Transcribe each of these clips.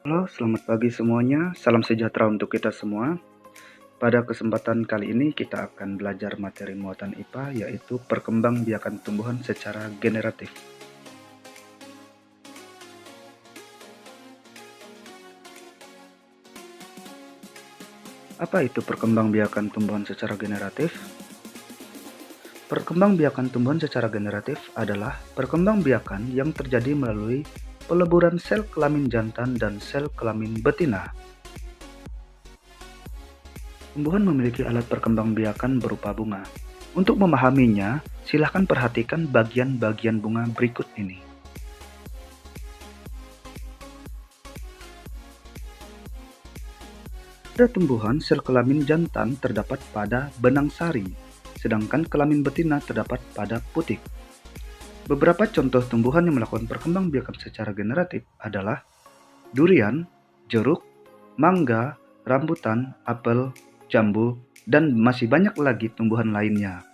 Halo, selamat pagi semuanya. Salam sejahtera untuk kita semua. Pada kesempatan kali ini kita akan belajar materi muatan IPA, yaitu perkembangbiakan tumbuhan secara generatif. Apa itu perkembangbiakan tumbuhan secara generatif? Perkembangbiakan tumbuhan secara generatif adalah perkembangbiakan yang terjadi melalui peleburan sel kelamin jantan dan sel kelamin betina. Tumbuhan memiliki alat perkembangbiakan berupa bunga. Untuk memahaminya, silahkan perhatikan bagian-bagian bunga berikut ini. Pada tumbuhan, sel kelamin jantan terdapat pada benang sari, sedangkan kelamin betina terdapat pada putik. Beberapa contoh tumbuhan yang melakukan perkembangbiakan secara generatif adalah durian, jeruk, mangga, rambutan, apel, jambu, dan masih banyak lagi tumbuhan lainnya.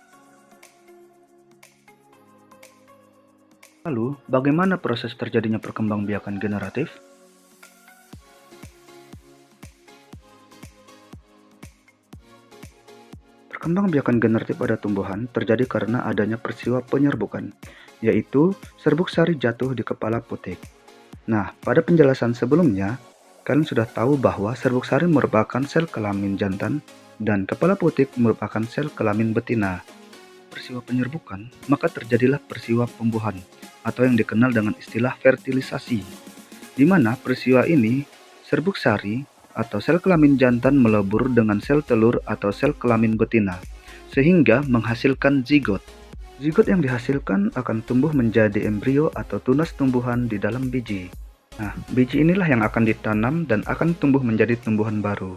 Lalu, bagaimana proses terjadinya perkembangbiakan generatif? Perkembangbiakan generatif pada tumbuhan terjadi karena adanya peristiwa penyerbukan, yaitu serbuk sari jatuh di kepala putik. Nah, pada penjelasan sebelumnya, kalian sudah tahu bahwa serbuk sari merupakan sel kelamin jantan dan kepala putik merupakan sel kelamin betina. Peristiwa penyerbukan, maka terjadilah peristiwa pembuahan, atau yang dikenal dengan istilah fertilisasi, di mana peristiwa ini serbuk sari atau sel kelamin jantan melebur dengan sel telur atau sel kelamin betina, sehingga menghasilkan zigot. Zigot yang dihasilkan akan tumbuh menjadi embrio atau tunas tumbuhan di dalam biji. Nah, biji inilah yang akan ditanam dan akan tumbuh menjadi tumbuhan baru.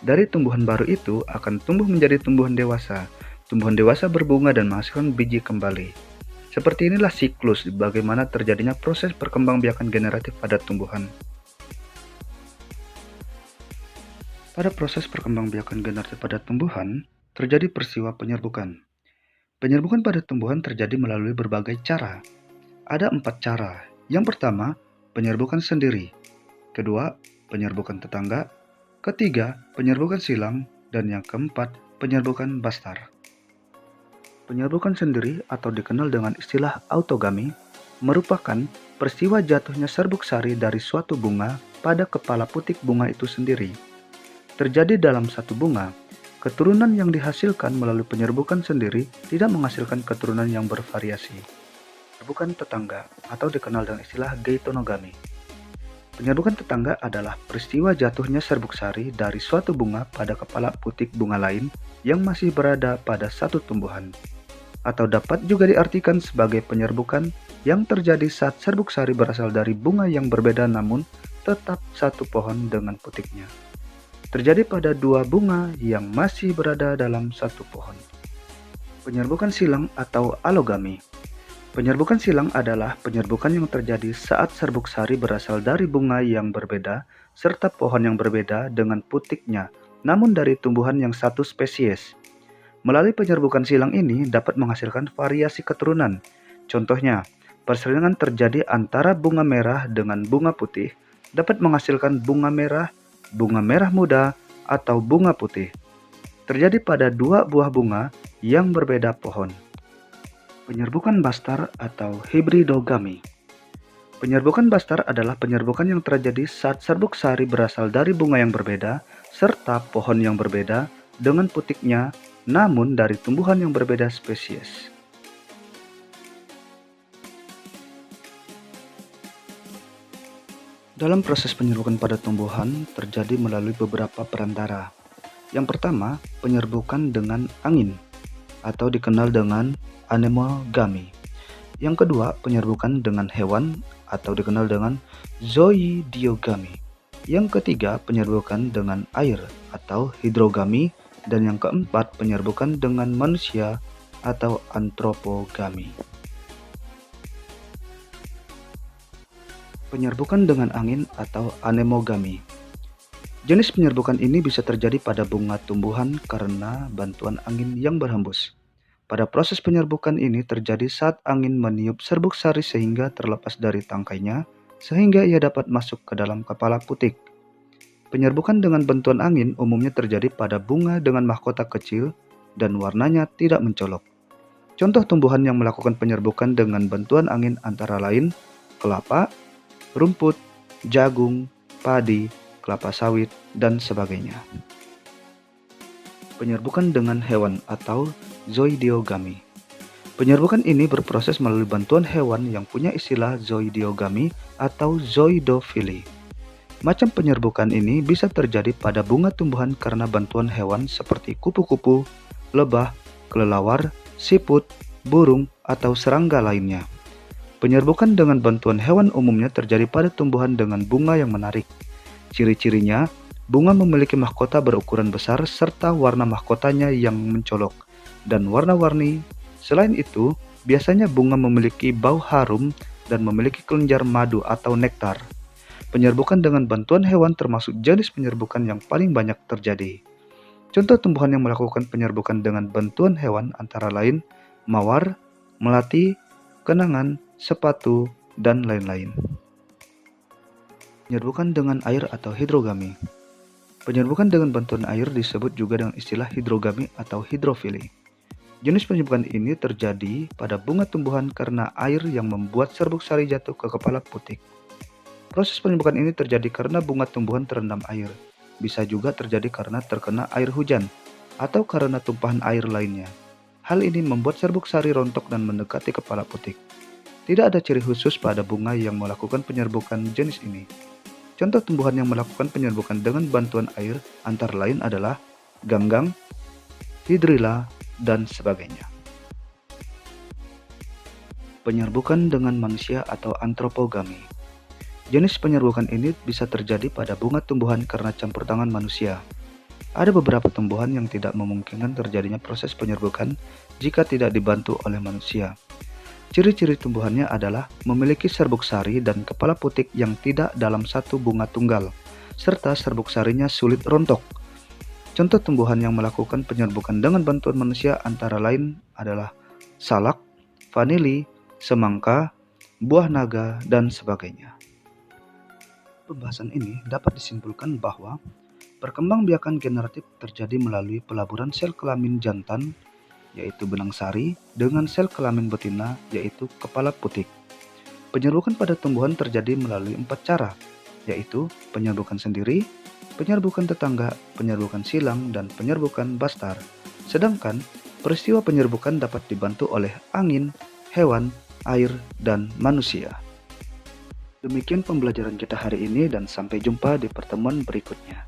Dari tumbuhan baru itu akan tumbuh menjadi tumbuhan dewasa. Tumbuhan dewasa berbunga dan menghasilkan biji kembali. Seperti inilah siklus bagaimana terjadinya proses perkembangbiakan generatif pada tumbuhan. Pada proses perkembangbiakan generatif pada tumbuhan, terjadi peristiwa penyerbukan. Penyerbukan pada tumbuhan terjadi melalui berbagai cara. Ada 4 cara. Yang pertama, penyerbukan sendiri. Kedua, penyerbukan tetangga. Ketiga, penyerbukan silang. Dan yang keempat, penyerbukan bastar. Penyerbukan sendiri atau dikenal dengan istilah autogami merupakan peristiwa jatuhnya serbuk sari dari suatu bunga pada kepala putik bunga itu sendiri. Terjadi dalam satu bunga, keturunan yang dihasilkan melalui penyerbukan sendiri tidak menghasilkan keturunan yang bervariasi. Penyerbukan tetangga atau dikenal dengan istilah geitonogami. Penyerbukan tetangga adalah peristiwa jatuhnya serbuk sari dari suatu bunga pada kepala putik bunga lain yang masih berada pada satu tumbuhan. Atau dapat juga diartikan sebagai penyerbukan yang terjadi saat serbuk sari berasal dari bunga yang berbeda namun tetap satu pohon dengan putiknya. Terjadi pada dua bunga yang masih berada dalam satu pohon. Penyerbukan silang atau alogami. Penyerbukan silang adalah penyerbukan yang terjadi saat serbuk sari berasal dari bunga yang berbeda serta pohon yang berbeda dengan putiknya, namun dari tumbuhan yang satu spesies. Melalui penyerbukan silang ini dapat menghasilkan variasi keturunan. Contohnya, perselingan terjadi antara bunga merah dengan bunga putih dapat menghasilkan bunga merah muda, atau bunga putih. Terjadi pada dua buah bunga yang berbeda pohon. Penyerbukan bastar atau hibridogami. Penyerbukan bastar adalah penyerbukan yang terjadi saat serbuk sari berasal dari bunga yang berbeda serta pohon yang berbeda dengan putiknya, namun dari tumbuhan yang berbeda spesies. Dalam proses penyerbukan pada tumbuhan terjadi melalui beberapa perantara. Yang pertama, penyerbukan dengan angin atau dikenal dengan anemogami. Yang kedua, penyerbukan dengan hewan atau dikenal dengan zooidiogami. Yang ketiga, penyerbukan dengan air atau hidrogami. Dan yang keempat, penyerbukan dengan manusia atau antropogami. Penyerbukan dengan angin atau anemogami. Jenis penyerbukan ini bisa terjadi pada bunga tumbuhan karena bantuan angin yang berhembus. Pada proses penyerbukan ini terjadi saat angin meniup serbuk sari sehingga terlepas dari tangkainya sehingga ia dapat masuk ke dalam kepala putik. Penyerbukan dengan bantuan angin umumnya terjadi pada bunga dengan mahkota kecil dan warnanya tidak mencolok. Contoh tumbuhan yang melakukan penyerbukan dengan bantuan angin antara lain kelapa, rumput, jagung, padi, kelapa sawit, dan sebagainya. Penyerbukan dengan hewan atau zoidiogami. Penyerbukan ini berproses melalui bantuan hewan yang punya istilah zoidiogami atau zoidofili. Macam penyerbukan ini bisa terjadi pada bunga tumbuhan karena bantuan hewan seperti kupu-kupu, lebah, kelelawar, siput, burung, atau serangga lainnya. Penyerbukan dengan bantuan hewan umumnya terjadi pada tumbuhan dengan bunga yang menarik. Ciri-cirinya, bunga memiliki mahkota berukuran besar serta warna mahkotanya yang mencolok dan warna-warni. Selain itu, biasanya bunga memiliki bau harum dan memiliki kelenjar madu atau nektar. Penyerbukan dengan bantuan hewan termasuk jenis penyerbukan yang paling banyak terjadi. Contoh tumbuhan yang melakukan penyerbukan dengan bantuan hewan antara lain mawar, melati, kenangan, sepatu, dan lain-lain. Penyerbukan dengan air atau hidrogami. Penyerbukan dengan bantuan air disebut juga dengan istilah hidrogami atau hidrofili. Jenis penyerbukan ini terjadi pada bunga tumbuhan karena air yang membuat serbuk sari jatuh ke kepala putik. Proses penyerbukan ini terjadi karena bunga tumbuhan terendam air. Bisa juga terjadi karena terkena air hujan atau karena tumpahan air lainnya. Hal ini membuat serbuk sari rontok dan mendekati kepala putik. Tidak ada ciri khusus pada bunga yang melakukan penyerbukan jenis ini. Contoh tumbuhan yang melakukan penyerbukan dengan bantuan air antara lain adalah ganggang, hidrilla, dan sebagainya. Penyerbukan dengan manusia atau antropogami. Jenis penyerbukan ini bisa terjadi pada bunga tumbuhan karena campur tangan manusia. Ada beberapa tumbuhan yang tidak memungkinkan terjadinya proses penyerbukan jika tidak dibantu oleh manusia. Ciri-ciri tumbuhannya adalah memiliki serbuk sari dan kepala putik yang tidak dalam satu bunga tunggal, serta serbuk sarinya sulit rontok. Contoh tumbuhan yang melakukan penyerbukan dengan bantuan manusia antara lain adalah salak, vanili, semangka, buah naga, dan sebagainya. Pembahasan ini dapat disimpulkan bahwa perkembangbiakan generatif terjadi melalui pelaburan sel kelamin jantan, yaitu benang sari, dengan sel kelamin betina, yaitu kepala putik. Penyerbukan pada tumbuhan terjadi melalui 4 cara, yaitu penyerbukan sendiri, penyerbukan tetangga, penyerbukan silang, dan penyerbukan bastar. Sedangkan peristiwa penyerbukan dapat dibantu oleh angin, hewan, air, dan manusia. Demikian pembelajaran kita hari ini dan sampai jumpa di pertemuan berikutnya.